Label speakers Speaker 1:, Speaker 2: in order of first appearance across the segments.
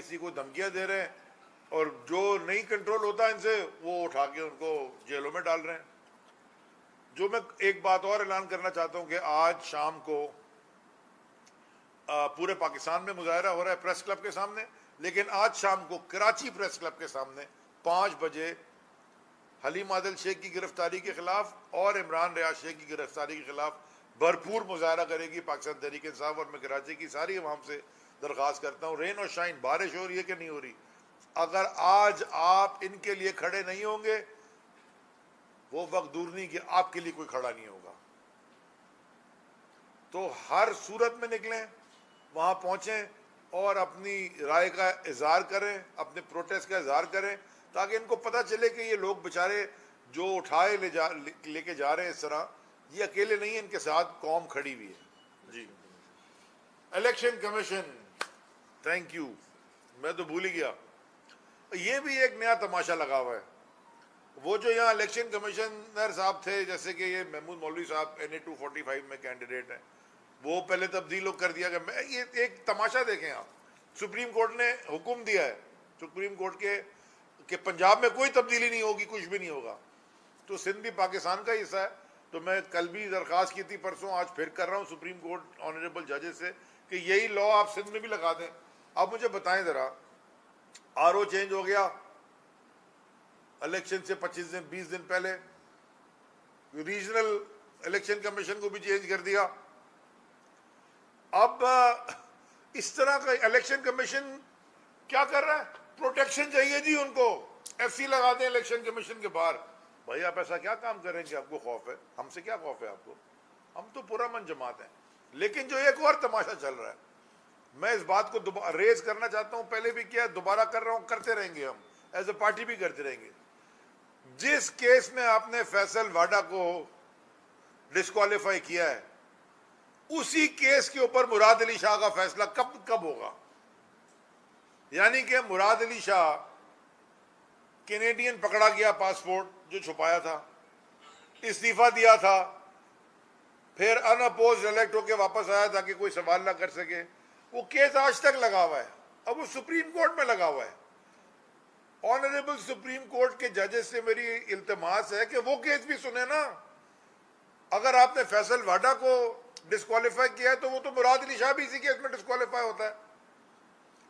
Speaker 1: کسی کو دھمکیاں دے رہے ہیں، اور جو نہیں کنٹرول ہوتا ان سے وہ اٹھا کے ان کو جیلوں میں ڈال رہے ہیں۔ جو میں ایک بات اور اعلان کرنا چاہتا ہوں کہ آج شام کو پورے پاکستان میں مظاہرہ ہو رہا ہے پریس کلب کے سامنے، لیکن آج شام کو کراچی پریس کلب کے سامنے 5 بجے حلیم عادل شیخ کی گرفتاری کے خلاف اور عمران ریاض شیخ کی گرفتاری کے خلاف بھرپور مظاہرہ کرے گی پاکستان تحریک انصاف، اور میں کراچی کی ساری عوام سے درخواست کرتا ہوں، رین اور شائن، بارش ہو رہی ہے کہ نہیں ہو رہی، اگر آج آپ ان کے لیے کھڑے نہیں ہوں گے وہ وقت دور نہیں کہ آپ کے لیے کوئی کھڑا نہیں ہوگا۔ تو ہر صورت میں نکلیں، وہاں پہنچیں اور اپنی رائے کا اظہار کریں، اپنے پروٹیسٹ کا اظہار کریں، تاکہ ان کو پتہ چلے کہ یہ لوگ بیچارے جو اٹھائے لے کے جا رہے ہیں اس طرح، یہ اکیلے نہیں ہیں، ان کے ساتھ قوم کھڑی ہوئی ہے۔ جی، الیکشن کمیشن، تھینک یو، میں تو بھول ہی گیا، یہ بھی ایک نیا تماشا لگا ہوا ہے۔ وہ جو یہاں الیکشن کمیشنر صاحب تھے، جیسے کہ یہ محمود مولوی صاحب NA 245 میں کینڈیڈیٹ ہیں، وہ پہلے تبدیل کر دیا گیا۔ یہ ایک تماشا دیکھیں آپ، سپریم کورٹ نے حکم دیا ہے، سپریم کورٹ کے، کہ پنجاب میں کوئی تبدیلی نہیں ہوگی، کچھ بھی نہیں ہوگا، تو سندھ بھی پاکستان کا حصہ ہے۔ تو میں کل بھی درخواست کی تھی، پرسوں، آج پھر کر رہا ہوں سپریم کورٹ آنریبل ججز سے کہ یہی لا آپ سندھ میں بھی لگا دیں۔ اب مجھے بتائیں ذرا، RO چینج ہو گیا الیکشن سے 20 دن پہلے، ریجنل الیکشن کمیشن کو بھی چینج کر دیا۔ اب اس طرح کا الیکشن کمیشن کیا کر رہا ہے؟ پروٹیکشن چاہیے جی ان کو، FC لگا دیں الیکشن کمیشن کے باہر۔ بھائی آپ ایسا کیا کام کریں گے؟ آپ کو خوف ہے؟ ہم سے کیا خوف ہے آپ کو؟ ہم تو پرامن جماعت ہیں۔ لیکن جو ایک اور تماشا چل رہا ہے، میں اس بات کو ریز کرنا چاہتا ہوں، پہلے بھی کیا، دوبارہ کر رہا ہوں، کرتے رہیں گے، ہم ایز اے پارٹی بھی کرتے رہیں گے۔ جس کیس میں آپ نے فیصل واڈا کو ڈسکوالیفائی کیا ہے، اسی کیس کے اوپر مراد علی شاہ کا فیصلہ کب ہوگا؟ یعنی کہ مراد علی شاہ کینیڈین پکڑا گیا، پاسپورٹ جو چھپایا تھا، استعفیٰ دیا تھا، پھر ان اپوزڈ الیکٹ ہو کے واپس آیا تاکہ کوئی سوال نہ کر سکے، وہ کیس آج تک لگا ہوا ہے، اب وہ سپریم کورٹ میں لگا ہوا ہے۔ آنریبل سپریم کورٹ کے ججز سے میری التماس ہے کہ وہ کیس بھی سنیں نا۔ اگر آپ نے فیصل واڈا کو ڈسکوالیفائی کیا ہے تو وہ تو مراد علی شاہ بھی اسی کیس میں ڈسکوالیفائی ہوتا ہے۔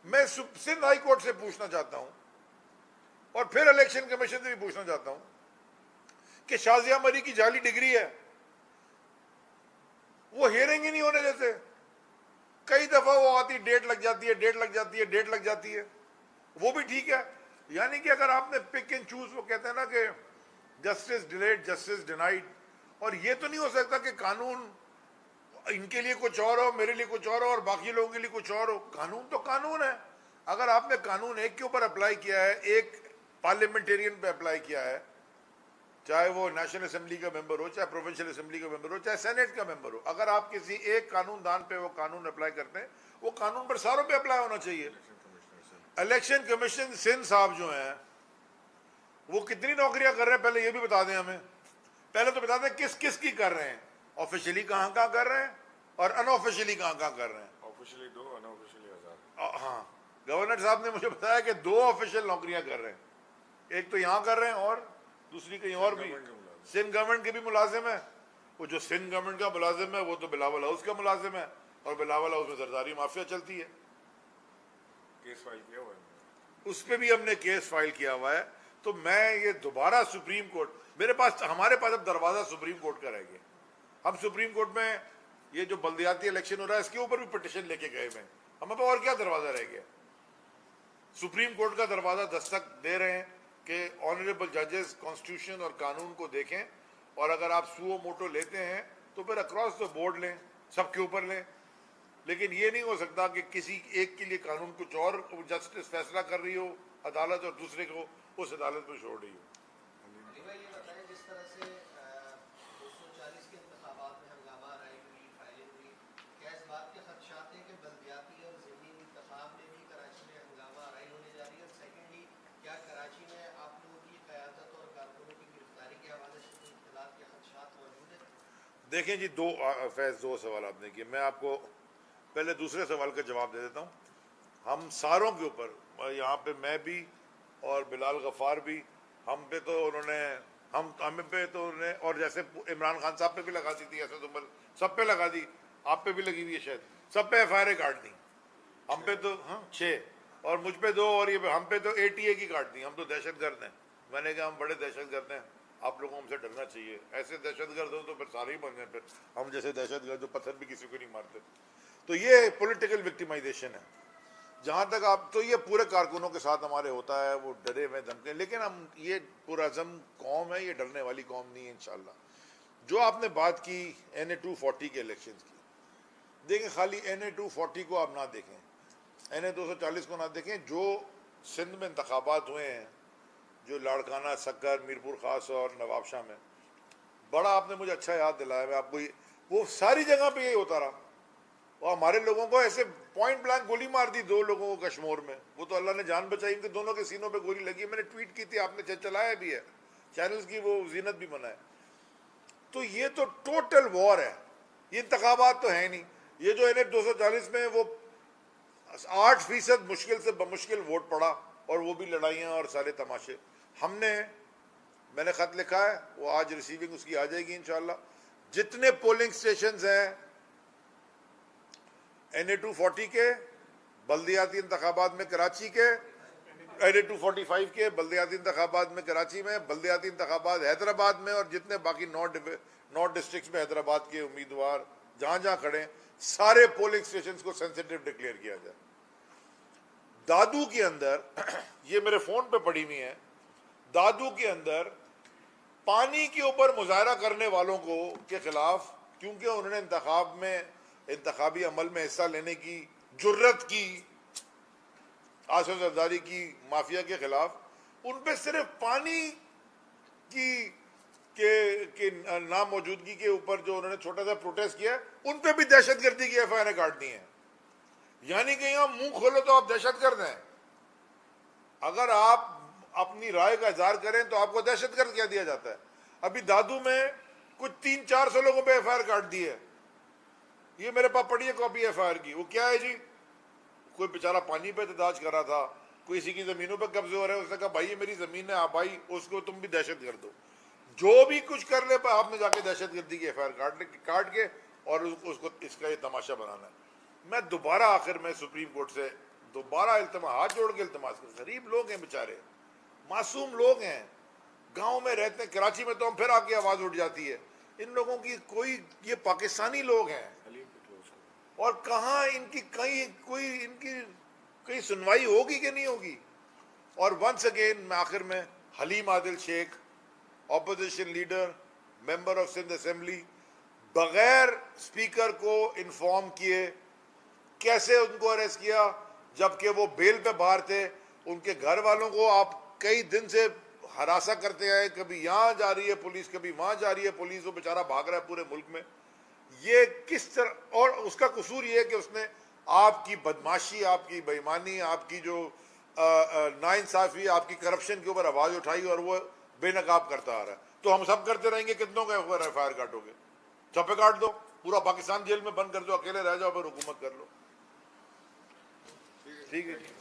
Speaker 1: میں سندھ ہائی کورٹ سے پوچھنا چاہتا ہوں، اور پھر الیکشن کمیشن سے بھی پوچھنا چاہتا ہوں کہ شازیہ مری کی جعلی ڈگری ہے، وہ ہیئرنگ ہی نہیں ہونے دیتے، کئی دفعہ وہ آتی، ڈیٹ لگ جاتی ہے، ڈیٹ لگ جاتی ہے، ڈیٹ لگ جاتی ہے، وہ بھی ٹھیک ہے۔ یعنی کہ اگر آپ نے پک اینڈ چوز، وہ کہتے ہیں نا کہ جسٹس ڈیلیڈ جسٹس ڈینائڈ، اور یہ تو نہیں ہو سکتا کہ قانون ان کے لیے کچھ اور ہو، میرے لیے کچھ اور ہو، اور باقی لوگوں کے لیے کچھ اور ہو۔ قانون تو قانون ہے۔ اگر آپ نے قانون ایک کے اوپر اپلائی کیا ہے، ایک پارلیمنٹیرین پہ اپلائی کیا ہے، چاہے وہ نیشنل اسمبلی کا ممبر ہو، چاہے پروونشل اسمبلی کا ممبر ہو، چاہے سینیٹ کا ممبر ہو، اگر آپ کسی ایک قانون دان پہ وہ قانون اپلائی کرتے ہیں، وہ قانون پر ساروں پہ اپلائی ہونا چاہیے۔ الیکشن کمیشن سندھ صاحب جو ہیں وہ کتنی نوکریاں کر رہے ہیں، پہلے یہ بھی بتا دیں ہمیں، پہلے تو بتا دیں کس کس کی کر رہے ہیں، آفیشلی کہاں کہاں کر رہے ہیں اور ان آفیشلی کہاں کہاں کر رہے ہیں۔
Speaker 2: آفیشلی 2، ان آفیشلی 1000۔
Speaker 1: ہاں، گورنر صاحب نے مجھے بتایا کہ 2 آفیشل نوکریاں کر رہے ہیں، ایک تو یہاں کر رہے ہیں اور دوسری کہیں اور بھی، سندھ گورنمنٹ کے بھی ملازم ہیں۔ وہ جو سندھ گورنمنٹ کا ملازم ہے وہ تو بلاول ہاؤس کا ملازم ہے، اور بلاول ہاؤس میں زرداری مافیا چلتی ہے،
Speaker 2: کیس فائل کیا ہوا ہے،
Speaker 1: اس پہ بھی ہم نے کیس فائل کیا ہوا ہے۔ تو میں یہ دوبارہ سپریم کورٹ، ہمارے پاس اب دروازہ سپریم کورٹ کا رہ گیا۔ ہم سپریم کورٹ میں یہ جو بلدیاتی الیکشن ہو رہا ہے اس کے اوپر بھی پٹیشن لے کے گئے ہوئے ہیں، ہمیں پہ اور کیا دروازہ رہ گیا؟ سپریم کورٹ کا دروازہ دستک دے رہے ہیں کہ آنریبل ججز کانسٹیٹیوشن اور قانون کو دیکھیں، اور اگر آپ سو موٹو لیتے ہیں تو پھر اکراس دا بورڈ لیں، سب کے اوپر لیں۔ لیکن یہ نہیں ہو سکتا کہ کسی ایک کے لیے قانون کچھ اور جسٹس فیصلہ کر رہی ہو عدالت، اور دوسرے کو اس عدالت میں چھوڑ رہی ہو۔
Speaker 3: یہ بتائیں جس طرح سے 240 کے انتخابات میں ہنگامہ آرائی ہوئی، فائلنگ ہوئی، کیا اس بات کے خدشات ہیں کہ بلدیاتی اور ضمنی انتخاب میں بھی کراچی میں ہنگامہ آرائی ہونے جا رہی ہے؟ اور سیکنڈلی، کیا کراچی میں آپ لوگوں کی قیادت اور کارکنوں کی گرفتاری کے حوالے سے کوئی اختلاف کے خدشات موجود ہیں؟
Speaker 1: دیکھیں جی، دو سوال آپ نے کیے، میں آپ کو پہلے دوسرے سوال کا جواب دے دیتا ہوں۔ ہم ساروں کے اوپر، یہاں پہ میں بھی اور بلال غفار بھی، ہم پہ تو انہوں نے ہم پہ تو انہوں نے، اور جیسے عمران خان صاحب پہ بھی لگا دی تھی، اسد عمر سب پہ لگا دی، آپ پہ بھی لگی ہوئی ہے شاید، سب پہ ایف آئی آر کاٹ دی. ہم پہ تو 6 اور مجھ پہ 2 اور یہ ہم پہ تو ATA کی کاٹ دی. ہم تو دہشت گرد ہیں. میں نے کہا ہم بڑے دہشت گرد ہیں، آپ لوگوں کو ہم سے ڈرنا چاہیے. ایسے دہشت گرد ہوں تو پھر سارے ہی بن گئے، پھر ہم جیسے دہشت گرد جو پتھر بھی کسی کو نہیں مارتے. تو یہ پولیٹیکل وکٹیمائزیشن ہے. جہاں تک آپ تو یہ پورے کارکنوں کے ساتھ ہمارے ہوتا ہے، وہ ڈرے ہوئے دھمکے، لیکن ہم یہ پرعزم قوم ہے، یہ ڈرنے والی قوم نہیں ہے انشاءاللہ. جو آپ نے بات کی NA 240 کے الیکشنز کی، دیکھیں خالی NA 240 کو آپ نہ دیکھیں، NA 240 کو نہ دیکھیں. جو سندھ میں انتخابات ہوئے ہیں، جو لاڑکانہ، سکر، میرپور خاص اور نواب شاہ میں، بڑا آپ نے مجھے اچھا یاد دلایا. میں آپ کو وہ ساری جگہ پہ یہی ہوتا رہا، اور ہمارے لوگوں کو ایسے پوائنٹ بلانک گولی مار دی 2 لوگوں کو کشمور میں. وہ تو اللہ نے جان بچائی، ان کے دونوں کے سینوں پہ گولی لگی. میں نے ٹویٹ کی تھی، آپ نے چلایا بھی ہے، چینلز کی وہ زینت بھی بنائے. تو یہ تو ٹوٹل وار ہے. یہ انتخابات تو ہیں نہیں. یہ جو NA 240 میں وہ 8% مشکل سے بمشکل ووٹ پڑا، اور وہ بھی لڑائیاں اور سارے تماشے. میں نے خط لکھا ہے، وہ آج ریسیونگ اس کی آ جائے گی انشاءاللہ. جتنے پولنگ سٹیشنز ہیں NA 240 کے بلدیاتی انتخابات میں کراچی کے، NA 245 کے بلدیاتی انتخابات میں کراچی میں، بلدیاتی انتخابات حیدرآباد میں، اور جتنے باقی 9 ڈسٹرکٹس میں حیدرآباد کے امیدوار جہاں جہاں کھڑے ہیں، سارے پولنگ سٹیشنز کو سینسیٹیو ڈکلیئر کیا جائے. دادو کے اندر یہ میرے فون پہ پڑی ہوئی ہیں، دادو کے اندر پانی کے اوپر مظاہرہ کرنے والوں کو کے خلاف، کیونکہ انہوں نے انتخابی عمل میں حصہ لینے کی جرت کی، آصف زرداری کی مافیا کے خلاف، ان پہ صرف پانی کی ناموجودگی کے اوپر جو انہوں نے چھوٹا سا پروٹیسٹ کیا، ان پہ بھی دہشت گردی کی FIR کاٹ دی ہیں. یعنی کہ یہاں منہ کھولو تو آپ دہشت گرد ہیں. اگر آپ اپنی رائے کا اظہار کریں تو آپ کو دہشت گرد کیا دیا جاتا ہے. ابھی دادو میں کچھ 300-400 لوگوں پہ FIR کاٹ دی ہے. یہ میرے پاس پڑی ہے کاپی FIR کی. وہ کیا ہے جی؟ کوئی بیچارہ پانی پہ احتجاج کر رہا تھا، کوئی اسی کی زمینوں پہ قبضے ہو رہے ہیں، اس نے کہا بھائی یہ میری زمین ہے، آپ بھائی اس کو تم بھی دہشت گرد ہو. جو بھی کچھ کر لے پہ آپ نے جا کے دہشت گردی کی FIR کاٹ کے اور اس کو اس کا یہ تماشا بنانا ہے. میں دوبارہ آخر میں سپریم کورٹ سے ہاتھ جوڑ کے التماس کر، غریب لوگ ہیں بیچارے، معصوم لوگ ہیں، گاؤں میں رہتے ہیں. کراچی میں تو ہم پھر آ کے آواز اٹھ جاتی ہے. ان لوگوں کی یہ پاکستانی لوگ ہیں، اور کہاں ان کی کہیں سنوائی ہوگی کہ نہیں ہوگی. اور ونس اگین میں آخر میں Haleem Adil Sheikh, opposition leader, member of Sindh assembly, بغیر اسپیکر کو انفارم کیے کیسے ان کو اریسٹ کیا جبکہ وہ بیل پہ باہر تھے. ان کے گھر والوں کو آپ کئی دن سے ہراساں کرتے آئے، کبھی یہاں جا رہی ہے پولیس، کبھی وہاں جا رہی ہے پولیس، وہ بیچارہ بھاگ رہا ہے پورے ملک میں. یہ کس طرح، اور اس کا قصور یہ ہے کہ اس نے آپ کی بدماشی، آپ کی بے ایمانی، آپ کی جو ناانصافی، آپ کی کرپشن کے اوپر آواز اٹھائی، اور وہ بے نقاب کرتا آ رہا ہے. تو ہم سب کرتے رہیں گے، کتنوں کا FIR کاٹو گے؟ چپے کاٹ دو، پورا پاکستان جیل میں بند کر دو، اکیلے رہ جاؤ، پھر حکومت کر لو. ٹھیک ہے جی.